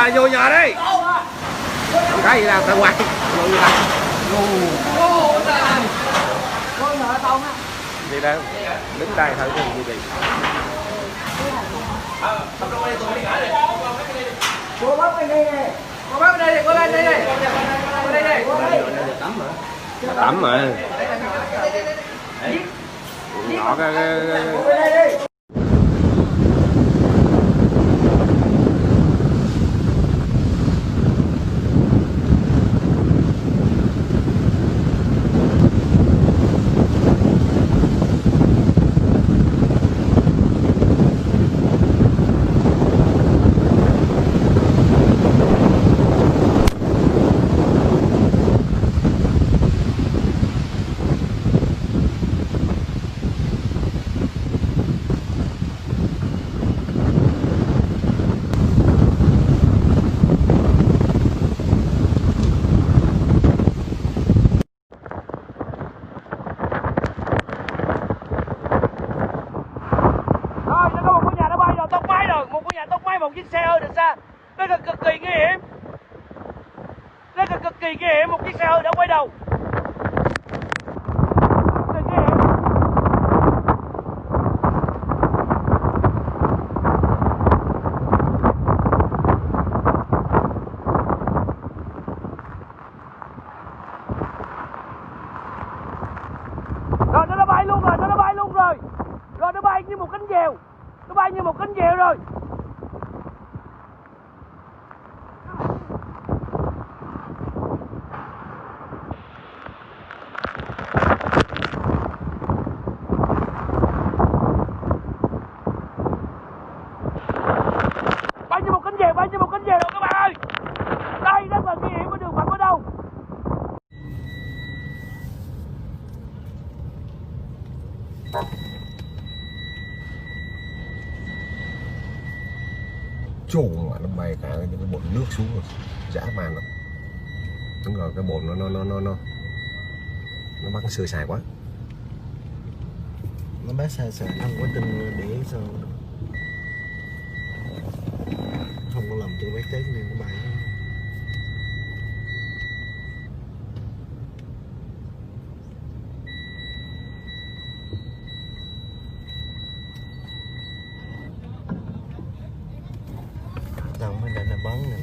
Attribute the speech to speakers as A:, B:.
A: vô nhà đi. Không cái gì đâu, tao quay. Vô như ta. Đi đâu? Đứng đây thôi chứ gì.
B: Cô bác bên đây này. Cô bác bên đây này, cô lên đây này. Cô đây này.
A: Tắm mà. Tắm mà. Nhỏ cái.
B: Một chiếc xe hơi được xa, rất là cực kỳ nguy hiểm, một chiếc xe hơi đã quay đầu. Rồi nó bay luôn rồi, rồi nó bay như một cánh diều, rồi. Bay như một cánh diều rồi các bạn ơi. Đây rất là nguy hiểm, có đường băng ở đâu.
A: Trồn mà nó bay cả những cái bồn nước xuống rồi, dã man lắm. Đúng rồi, cái bồn nó bắt sơ sài quá.
C: Nó bắt sơ sài không có tin để sao không có làm cho mấy cái nên nó bay. Tao mới đã bắn này.